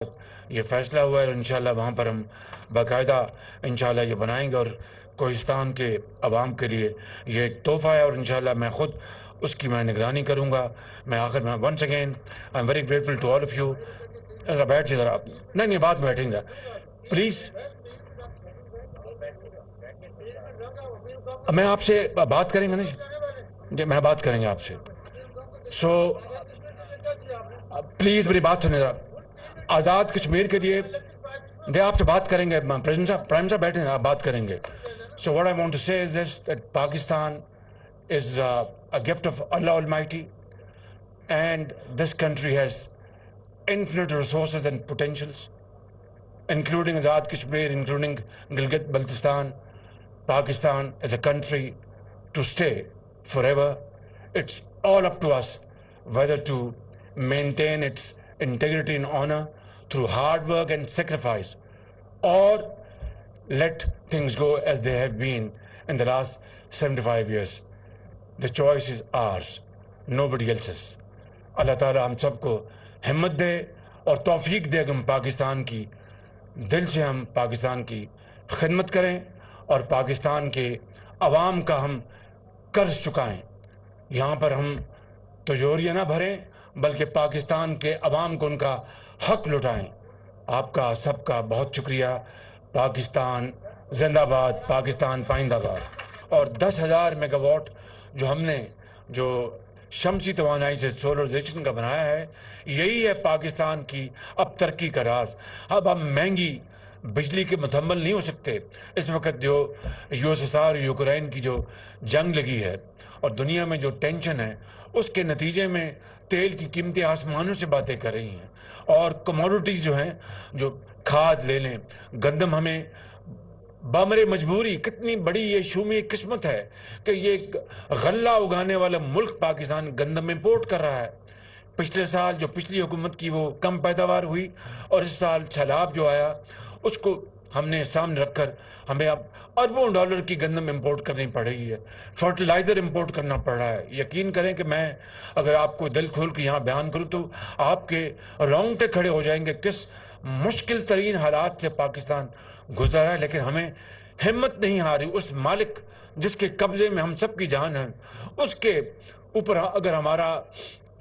یہ فیصلہ ہوا ہے اور انشاءاللہ وہاں پر ہم باقاعدہ انشاءاللہ یہ بنائیں گے اور کوہستان کے عوام کے لیے یہ ایک تحفہ ہے اور انشاءاللہ میں خود اس کی میں نگرانی کروں گا. میں آخر میں once again I am very grateful to all of you. ذرا بیٹھ ذرا نہیں بعد میں بیٹھیں گا پلیز. میں آپ سے بات کریں گے نا میں بات کریں گے آپ سے. سو پلیز میری بات سنیں ذرا. آزاد کشمیر کے لیے آپ سے بات کریں گے. پرائم صاحب بیٹھے ہیں آپ بات کریں گے. So what I want to say is this, that Pakistan is a gift of Allah Almighty, and this country has infinite resources and potentials, including Azad Kashmir, including Gilgit-Baltistan. Pakistan is a country to stay forever. It's all up to us whether to maintain its integrity and honor through hard work and sacrifice, or let things go as they have been in the last 75 years. The choice is ours, nobody else's. اللہ تعالیٰ ہم سب کو ہمت دے اور توفیق دے کہ ہم پاکستان کی دل سے ہم پاکستان کی خدمت کریں اور پاکستان کے عوام کا ہم قرض چکائیں. یہاں پر ہم تجوریاں نہ بھریں بلکہ پاکستان کے عوام کو ان کا حق لٹائیں. آپ کا سب کا بہت شکریہ. پاکستان زندہ باد، پاکستان پائندہ باد. اور 10,000 میگا واٹ جو ہم نے جو شمسی توانائی سے سولرائزیشن کا بنایا ہے، یہی ہے پاکستان کی اب ترقی کا راز. اب ہم مہنگی بجلی کے متحمل نہیں ہو سکتے. اس وقت جو USSR اور یوکرین کی جو جنگ لگی ہے اور دنیا میں جو ٹینشن ہے، اس کے نتیجے میں تیل کی قیمتیں آسمانوں سے باتیں کر رہی ہیں. اور کموڈیٹیز جو ہیں، جو کھاد لے لیں، گندم، ہمیں بامر مجبوری، کتنی بڑی یہ شومی قسمت ہے کہ یہ غلہ اگانے والا ملک پاکستان گندم امپورٹ کر رہا ہے. پچھلے سال جو پچھلی حکومت کی وہ کم پیداوار ہوئی اور اس سال سیلاب جو آیا، اس کو ہم نے سامنے رکھ کر ہمیں اب اربوں ڈالر کی گندم امپورٹ کرنی پڑ رہی ہے، فرٹیلائزر امپورٹ کرنا پڑ رہا ہے. یقین کریں کہ میں اگر آپ کو دل کھول کے یہاں بیان کروں تو آپ کے رونگٹے کھڑے ہو جائیں گے. کس مشکل ترین حالات سے پاکستان گزر رہا ہے، لیکن ہمیں ہمت نہیں ہاری. اس مالک جس کے قبضے میں ہم سب کی جان ہے، اس کے اوپر اگر ہمارا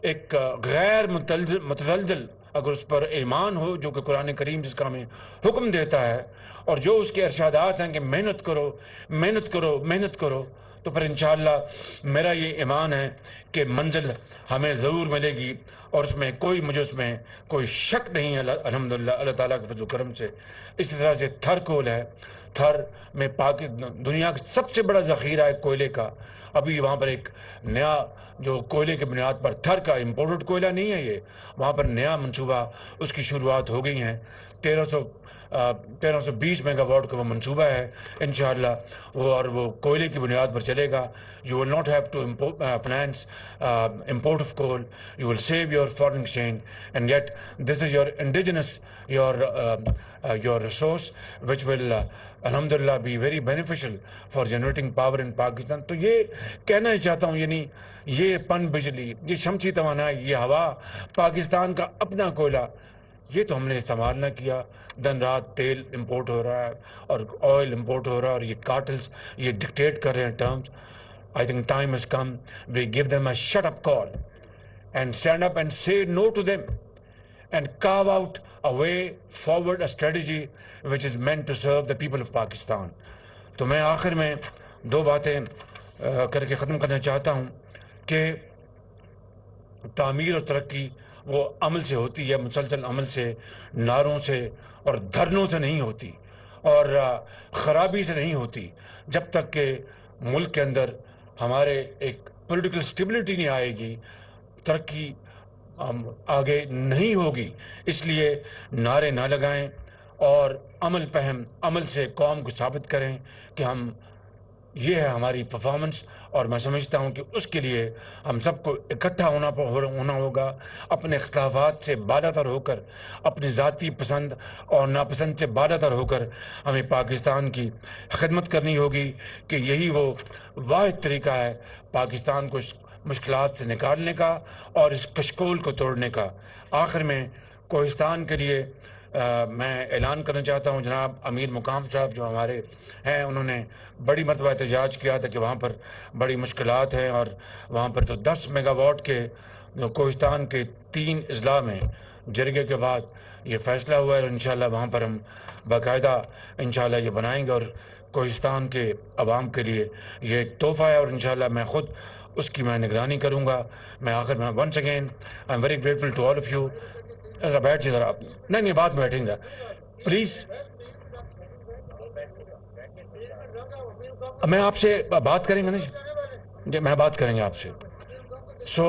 ایک غیر متزلزل اگر اس پر ایمان ہو، جو کہ قرآن کریم جس کا ہمیں حکم دیتا ہے اور جو اس کے ارشادات ہیں کہ محنت کرو محنت کرو محنت کرو، تو پھر انشاءاللہ میرا یہ ایمان ہے کہ منزل ہمیں ضرور ملے گی. اور اس میں مجھے اس میں کوئی شک نہیں ہے الحمدللہ اللہ تعالیٰ کے فضل و کرم سے. اسی طرح سے تھر کول ہے. تھر میں دنیا کا سب سے بڑا ذخیرہ ہے کوئلے کا. ابھی وہاں پر ایک نیا جو کوئلے کی بنیاد پر، تھر کا امپورٹڈ کوئلہ نہیں ہے یہ، وہاں پر نیا منصوبہ اس کی شروعات ہو گئی ہیں. 1320 میگا واٹ کا وہ منصوبہ ہے انشاءاللہ وہ، اور وہ کوئلے کی بنیاد پر چلے گا. You will not have to finance import of coal. You will save your foreign exchange, and yet this is your indigenous, your resource which will alhamdulillah be very beneficial for generating power in Pakistan. تو یہ کہنا ہی چاہتا ہوں، یعنی یہ پن بجلی، یہ شمسی توانائی، یہ ہوا، پاکستان کا اپنا کوئلہ، یہ تو ہم نے استعمال نہ کیا. دن رات تیل امپورٹ ہو رہا ہے اور آئل امپورٹ ہو رہا ہے، اور یہ کارٹلز یہ ڈکٹیٹ کر رہے ہیں terms. I think time has come. We give them a shut-up call and stand up and say no to them and carve out a way forward, a strategy which is meant to serve the people of Pakistan. تو میں آخر میں دو باتیں کر کے ختم کرنا چاہتا ہوں کہ تعمیر اور ترقی وہ عمل سے ہوتی ہے، مسلسل عمل سے، نعروں سے اور دھرنوں سے نہیں ہوتی، اور خرابی سے نہیں ہوتی. جب تک کہ ملک کے اندر ہمارے ایک پولیٹیکل سٹیبلٹی نہیں آئے گی، ترقی آگے نہیں ہوگی. اس لیے نعرے نہ لگائیں اور عمل پہم عمل سے قوم کو ثابت کریں کہ ہم، یہ ہے ہماری پرفارمنس. اور میں سمجھتا ہوں کہ اس کے لیے ہم سب کو اکٹھا ہونا ہوگا، اپنے اختلافات سے بالاتر ہو کر، اپنی ذاتی پسند اور ناپسند سے بالاتر ہو کر ہمیں پاکستان کی خدمت کرنی ہوگی، کہ یہی وہ واحد طریقہ ہے پاکستان کو مشکلات سے نکالنے کا اور اس کشکول کو توڑنے کا. آخر میں کوہستان کے لیے میں اعلان کرنا چاہتا ہوں. جناب امیر مقام صاحب جو ہمارے ہیں انہوں نے بڑی مرتبہ احتجاج کیا تھا کہ وہاں پر بڑی مشکلات ہیں اور وہاں پر تو 10 میگا واٹ کے کوہستان کے 3 اضلاع میں جرگے کے بعد یہ فیصلہ ہوا ہے. اور انشاءاللہ وہاں پر ہم باقاعدہ انشاءاللہ یہ بنائیں گے اور کوہستان کے عوام کے لیے یہ ایک تحفہ ہے اور انشاءاللہ میں خود اس کی میں نگرانی کروں گا. میں آخر میں once again I am very grateful to all of you. ذرا بیٹھ جائے ذرا, نہیں بعد میں بیٹھیں گے پلیز. میں آپ سے بات کریں گے نا جی, میں بات کریں گے آپ سے. سو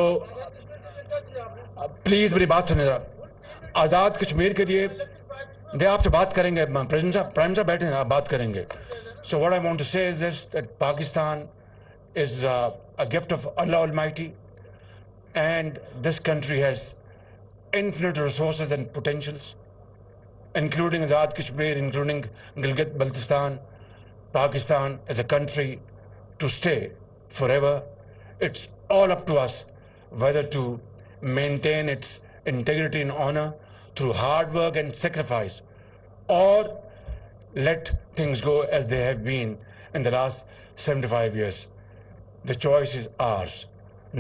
پلیز میری بات سنیں ذرا. آزاد کشمیر کے لیے آپ سے بات کریں گے. پریزیڈنٹ صاحب, پرائم صاحب بیٹھے ہیں, آپ بات کریں گے. So what I want to say is this that Pakistan is a gift of Allah Almighty, and this country has infinite resources and potentials, including Azad Kashmir, including Gilgit-Baltistan. Pakistan is a country to stay forever. It's all up to us whether to maintain its integrity and honor through hard work and sacrifice, or let things go as they have been in the last 75 years. The choice is ours,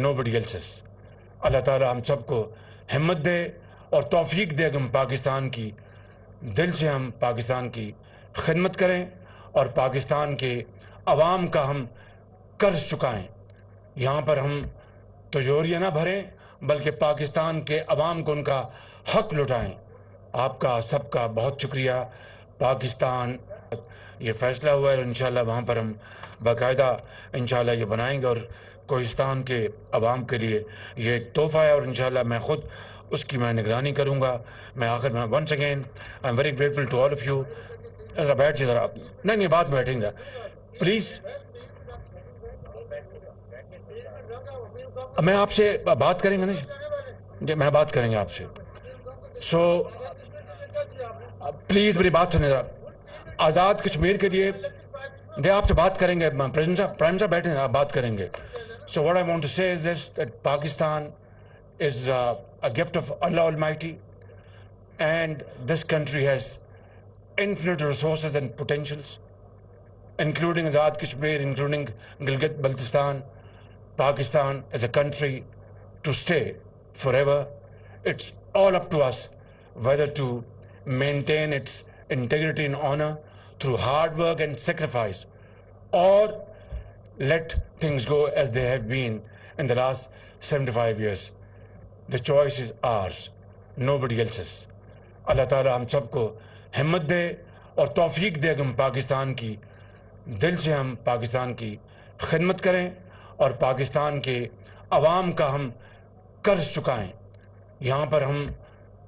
nobody else's. اللہ تعالیٰ ہم سب کو ہمت دے اور توفیق دے کہ ہم پاکستان کی دل سے ہم پاکستان کی خدمت کریں اور پاکستان کے عوام کا ہم قرض چکائیں. یہاں پر ہم تجوریاں نہ بھریں بلکہ پاکستان کے عوام کو ان کا حق لوٹائیں. آپ کا سب کا بہت شکریہ. پاکستان یہ فیصلہ ہوا ہے اور انشاءاللہ وہاں پر ہم باقاعدہ انشاءاللہ یہ بنائیں گے اور کوہستان کے عوام کے لیے یہ ایک تحفہ ہے اور انشاءاللہ میں خود اس کی میں نگرانی کروں گا. میں آخر میں once again I am very grateful to all of you. ذرا بیٹھ جائے ذرا, نہیں بعد میں بیٹھیں گے پلیز. میں آپ سے بات کریں گے نا جی, میں بات کریں گے آپ سے. سو پلیز میری بات سنیں ذرا. آزاد کشمیر کے لیے آپ سے بات کریں گے. پریزیڈنٹ صاحب, پرائم صاحب بیٹھے ہیں, آپ بات کریں گے. So what I want to say is this that Pakistan is a gift of Allah Almighty, and this country has infinite resources and potentials, including Azad Kashmir, including Gilgit-Baltistan. Pakistan is a country to stay forever. It's all up to us whether to maintain its integrity and honor through hard work and sacrifice, or let things go as they have been in the last 75 years. The choice is ours, nobody else's. اللہ تعالیٰ ہم سب کو ہمت دے اور توفیق دے کہ ہم پاکستان کی دل سے ہم پاکستان کی خدمت کریں اور پاکستان کے عوام کا ہم قرض چکائیں. یہاں پر ہم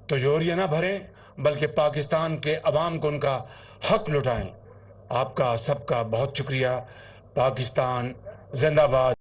تجوریاں نہ بھریں بلکہ پاکستان کے عوام کو ان کا حق لوٹائیں. آپ کا سب کا بہت شکریہ. پاکستان زندہ باد.